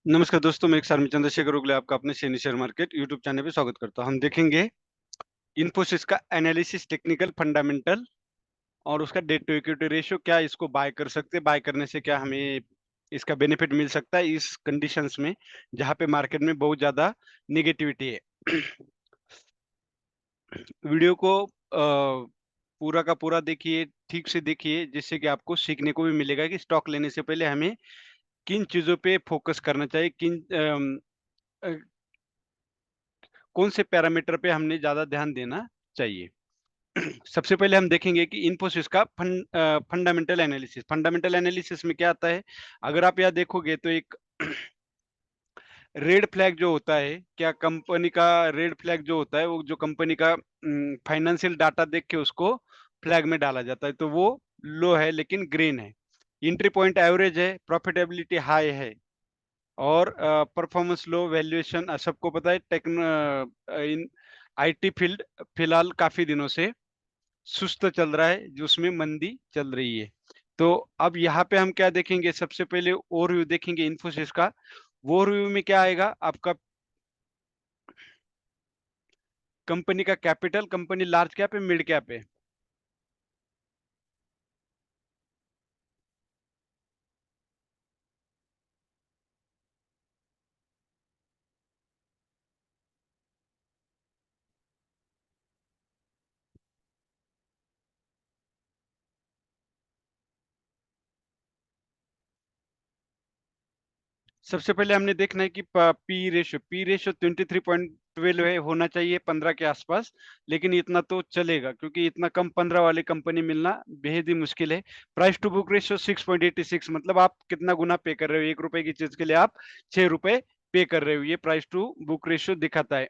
नमस्कार दोस्तों, मैं एक सार चंद्रशेखर उगले आपका अपने Saini share market YouTube channel पे स्वागत करता हूं। हम देखेंगे इन्फोसिस का एनालिसिस, टेक्निकल, फंडामेंटल और उसका डेट टू इक्विटी रेशियो। क्या इसको बाय कर सकते हैं? बाय करने से क्या हमें इसका बेनिफिट मिल सकता है इस कंडीशंस में जहां पे मार्केट में बहुत ज्यादा निगेटिविटी है। वीडियो को पूरा का पूरा देखिए, ठीक से देखिए, जिससे कि आपको सीखने को भी मिलेगा कि स्टॉक लेने से पहले हमें किन चीजों पे फोकस करना चाहिए, अ, कौन से पैरामीटर पे हमने ज़्यादा ध्यान देना चाहिए। सबसे पहले हम देखेंगे कि इन्फोसिस का फंडामेंटल एनालिसिस। फंडामेंटल एनालिसिस में क्या आता है? अगर आप यहाँ देखोगे तो एक रेड फ्लैग जो होता है, क्या कंपनी का रेड फ्लैग जो होता है, वो जो कंपनी का फाइनेंशियल डाटा देख के उसको फ्लैग में डाला जाता है, तो वो लो है लेकिन ग्रीन है। एंट्री पॉइंट एवरेज है, प्रॉफिटेबिलिटी हाई है और परफॉर्मेंस लो, वैल्यूएशन सबको पता है। इन आईटी फील्ड फिलहाल काफ़ी दिनों से सुस्त चल रहा है, जिसमें मंदी चल रही है। तो अब यहाँ पे हम क्या देखेंगे? सबसे पहले ओवरव्यू देखेंगे इन्फोसिस का। ओवरव्यू में क्या आएगा आपका? कंपनी का कैपिटल, कंपनी लार्ज कैप है, मिड कैप है। सबसे पहले हमने देखना है कि पी रेशियो 23.12 है, होना चाहिए 15 के आसपास। लेकिन इतना तो चलेगा, क्योंकि इतना कम 15 वाली कंपनी मिलना बेहद ही मुश्किल है। प्राइस टू बुक रेशियो 6.86, मतलब आप कितना गुना पे कर रहे हो? 1 रुपए की चीज के लिए आप 6 रुपए पे कर रहे हो, ये प्राइस टू बुक रेशियो दिखाता है।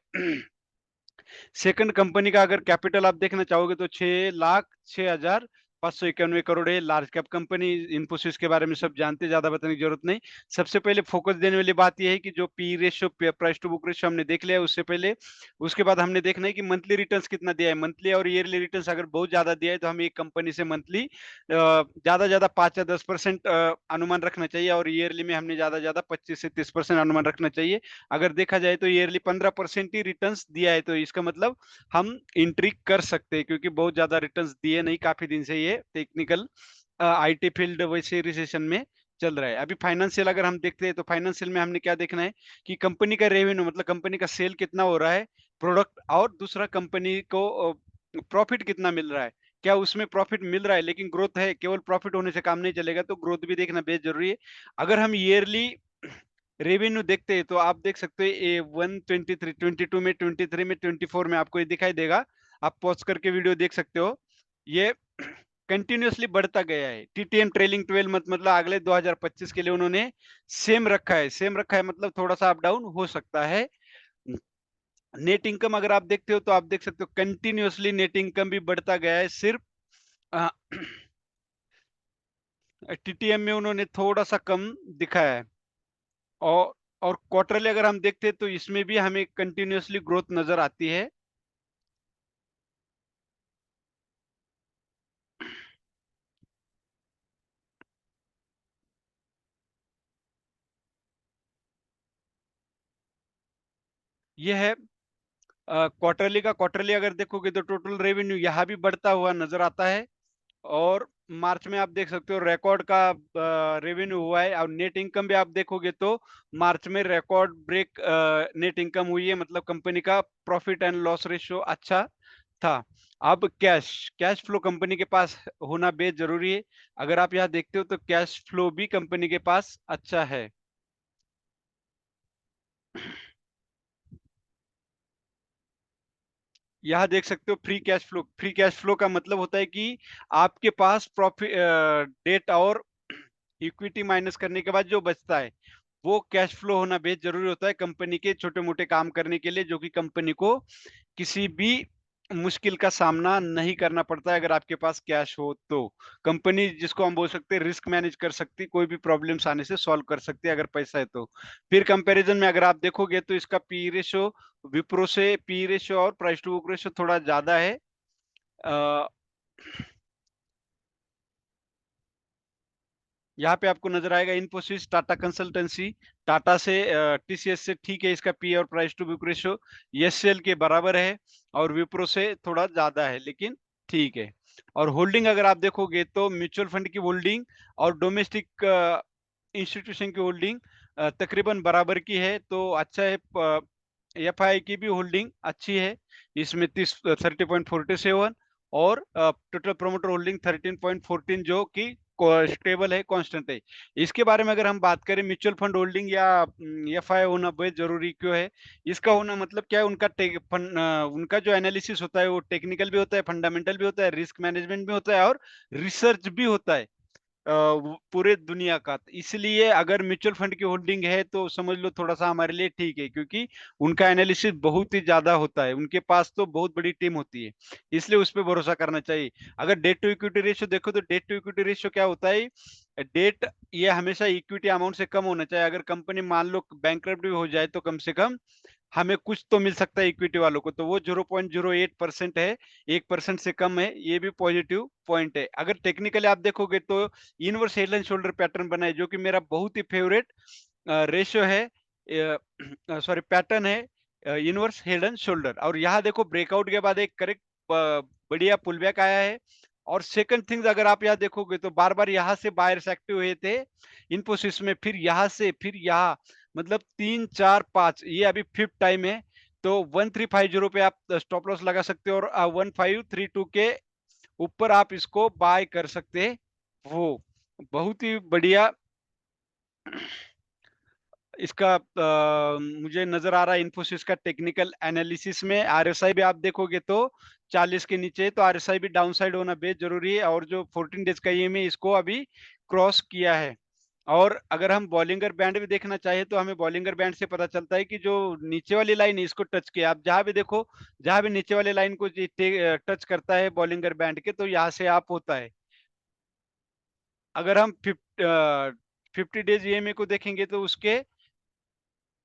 सेकंड, कंपनी का अगर कैपिटल आप देखना चाहोगे तो 6,06,591 करोड़ है। लार्ज कैप कंपनी, इन्फोसिस के बारे में सब जानते हैं, ज्यादा बताने की जरूरत नहीं। सबसे पहले फोकस देने वाली बात यह है कि जो P ratio, price to book ratio हमने देख लिया है उससे पहले, उसके बाद हमने देखना है कि मंथली रिटर्न्स कितना दिया है। मंथली और ईयरली रिटर्न्स अगर बहुत ज्यादा दिया है तो हमें एक कंपनी से मंथली ज्यादा ज्यादा 5 या 10% अनुमान रखना चाहिए, और ईयरली में हमने ज्यादा ज्यादा 25 से 30% अनुमान रखना चाहिए। अगर देखा जाए तो ईयरली 15% ही रिटर्न्स दिया है, तो इसका मतलब हम एंट्री कर सकते हैं, क्योंकि बहुत ज्यादा रिटर्न्स दिए नहीं काफी दिन से। ये टेक्निकल आईटी फील्ड वैसे रिसेशन में चल रहा है। अभी फाइनेंशियल अगर हम देखते हैं तो फाइनेंशियल में हमने क्या देखना है कि कंपनी का रेवेन्यू, मतलब कंपनी का सेल कितना हो रहा है प्रोडक्ट, और दूसरा कंपनी को प्रॉफिट कितना मिल रहा है। क्या उसमें प्रॉफिट मिल रहा है लेकिन ग्रोथ है? केवल प्रॉफिट होने से काम नहीं चलेगा, तो ग्रोथ भी देखना बेहद जरूरी है। अगर हम ईयरली रेवेन्यू देखते हैं तो आप देख सकते हो ए 123, 22 में, 23 में, 24 में आपको ये दिखाई देगा। आप पॉज करके वीडियो देख सकते हो। ये कंटिन्यूअसली बढ़ता गया है। टीटीएम ट्रेलिंग 12 मंथ, मतलब अगले 2025 के लिए उन्होंने सेम रखा है। सेम रखा है मतलब थोड़ा सा अप डाउन हो सकता है। नेट इनकम अगर आप देखते हो तो आप देख सकते हो कंटिन्यूअसली नेट इनकम भी बढ़ता गया है। सिर्फ टीटीएम में उन्होंने थोड़ा सा कम दिखाया है। और और क्वार्टरली अगर हम देखते हैं तो इसमें भी हमें कंटिन्यूअसली ग्रोथ नजर आती है। ये है क्वार्टरली का। क्वार्टरली अगर देखोगे तो टोटल रेवेन्यू यहाँ भी बढ़ता हुआ नजर आता है। और मार्च में आप देख सकते हो रिकॉर्ड का रेवेन्यू हुआ है। और नेट इनकम भी आप देखोगे तो मार्च में रिकॉर्ड ब्रेक नेट इनकम हुई है, मतलब कंपनी का प्रॉफिट एंड लॉस रेशियो अच्छा था। अब कैश कैश फ्लो कंपनी के पास होना बेहद जरूरी है। अगर आप यहाँ देखते हो तो कैश फ्लो भी कंपनी के पास अच्छा है। यहाँ देख सकते हो free cash flow. Free cash flow का मतलब होता है कि आपके पास प्रॉफिट, डेट और इक्विटी माइनस करने के बाद जो बचता है, वो कैश फ्लो होना बेहद जरूरी होता है कंपनी के छोटे मोटे काम करने के लिए, जो कि कंपनी को किसी भी मुश्किल का सामना नहीं करना पड़ता है। अगर आपके पास कैश हो तो कंपनी, जिसको हम बोल सकते हैं, रिस्क मैनेज कर सकती है, कोई भी प्रॉब्लम्स आने से सॉल्व कर सकती है अगर पैसा है तो। फिर कंपैरिजन में अगर आप देखोगे तो इसका पी रेशो विप्रो से, पी रेशो और प्राइस टू बुक रेशो थोड़ा ज्यादा है। अ, यहाँ पे आपको नजर आएगा इन्फोसिस, टाटा कंसल्टेंसी, टाटा से टीसीएस से ठीक है, इसका पी और price to book ratio HCL के बराबर है और विप्रो से थोड़ा ज्यादा है, लेकिन ठीक है। और होल्डिंग अगर आप देखोगे तो म्यूचुअल फंड की होल्डिंग और डोमेस्टिक इंस्टीट्यूशन की होल्डिंग तकरीबन बराबर की है, तो अच्छा है। एफआई की भी होल्डिंग अच्छी है, इसमें 30.47 और टोटल प्रोमोटर होल्डिंग 13.14 जो कि स्टेबल है, कांस्टेंट है। इसके बारे में अगर हम बात करें म्यूचुअल फंड होल्डिंग या एफआई होना बेहद जरूरी क्यों है, इसका होना मतलब क्या है, उनका जो एनालिसिस होता है वो टेक्निकल भी होता है, फंडामेंटल भी होता है, रिस्क मैनेजमेंट भी होता है और रिसर्च भी होता है पूरे दुनिया का। तो इसलिए अगर म्यूचुअल फंड की होल्डिंग है तो समझ लो थोड़ा-सा हमारे लिए ठीक है, क्योंकि उनका एनालिसिस बहुत ही ज़्यादा होता है। उनके पास तो बहुत बड़ी टीम होती है, इसलिए उस पे भरोसा करना चाहिए। अगर डेट टू इक्विटी रेशियो देखो तो डेट टू इक्विटी रेशियो क्या होता है? डेट ये हमेशा इक्विटी अमाउंट से कम होना चाहिए। अगर कंपनी मान लो बैंकरप्ट भी हो जाए तो कम से कम हमें कुछ तो मिल सकता है इक्विटी वालों को, तो वो 0.08% है, 1% से कम है, ये भी पॉजिटिव पॉइंट है। अगर टेक्निकली आप देखोगे तो inverse head and shoulder pattern बना है, जो कि मेरा बहुत ही फेवरेट रेशियो है, सॉरी पैटर्न है, इनवर्स हेड एंड शोल्डर। और यहाँ देखो ब्रेकआउट के बाद एक करेक्ट बढ़िया पुलबैक आया है। और सेकंड थिंग्स अगर आप यहाँ देखोगे तो बार-बार यहाँ से बायर्स एक्टिव हुए थे इन्फोसिस में, फिर यहाँ से, फिर यहाँ, मतलब 3, 4, 5 ये अभी 5th टाइम है। तो 1350 पे आप स्टॉप लॉस लगा सकते हो और 1532 के ऊपर आप इसको बाय कर सकते हो। बहुत ही बढ़िया इसका मुझे नज़र आ रहा है इन्फोसिस का टेक्निकल एनालिसिस में। आरएसआई भी आप देखोगे तो 40 के नीचे है, तो आरएसआई भी डाउन साइड होना बेहद ज़रूरी है और जो 14 डेज़ का ईएमए इसको अभी क्रॉस किया है। और अगर हम बॉलिंगर बैंड भी देखना चाहें तो हमें बॉलिंगर बैंड से पता चलता है कि जो नीचे वाली लाइन है इसको टच किया। आप जहाँ भी देखो, जहाँ भी नीचे वाली लाइन को टच करता है बॉलिंगर बैंड के, तो यहाँ से अप होता है। अगर हम 50 डेज़ ईएमए को देखेंगे तो उसके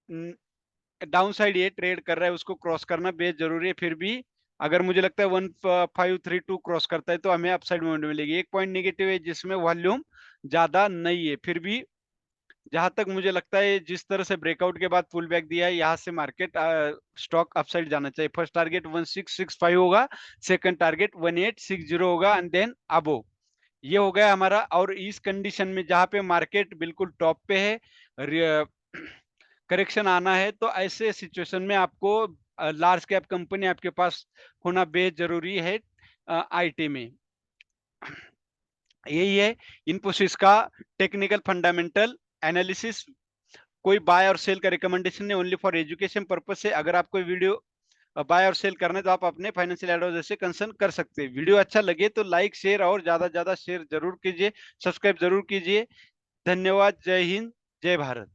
डाउन साइड ये ट्रेड कर रहा है, उसको क्रॉस करना बेहद ज़रूरी है। फिर भी अगर मुझे लगता है 1532 क्रॉस करता है तो हमें अपसाइड मोमेंट मिलेगी। एक पॉइंट नेगेटिव है जिसमें वॉल्यूम ज़्यादा नहीं है। फिर भी जहाँ तक मुझे लगता है जिस तरह से ब्रेकआउट के बाद पुल बैक दिया है, यहाँ से मार्केट स्टॉक अपसाइड जाना चाहिए। फर्स्ट टारगेट 1665 होगा, सेकंड टारगेट 1860 होगा एंड देन अबोव। ये हो गया हमारा। और इस कंडीशन में जहाँ पे मार्केट बिल्कुल टॉप पे है, करेक्शन आना है, तो ऐसे सिचुएशन में आपको लार्ज कैप कंपनी आपके पास होना बेहद जरूरी है आईटी में। यही है इन्फोसिस का टेक्निकल फंडामेंटल एनालिसिस। कोई बाय और सेल का रिकमेंडेशन नहीं, ओनली फॉर एजुकेशन पर्पज से। अगर आपको वीडियो बाय और सेल करना है तो आप अपने फाइनेंशियल एडवाइजर से कंसर्न कर सकते हैं। वीडियो अच्छा लगे तो लाइक शेयर और ज्यादा से ज्यादा शेयर जरूर कीजिए, सब्सक्राइब जरूर कीजिए। धन्यवाद। जय हिंद, जय भारत।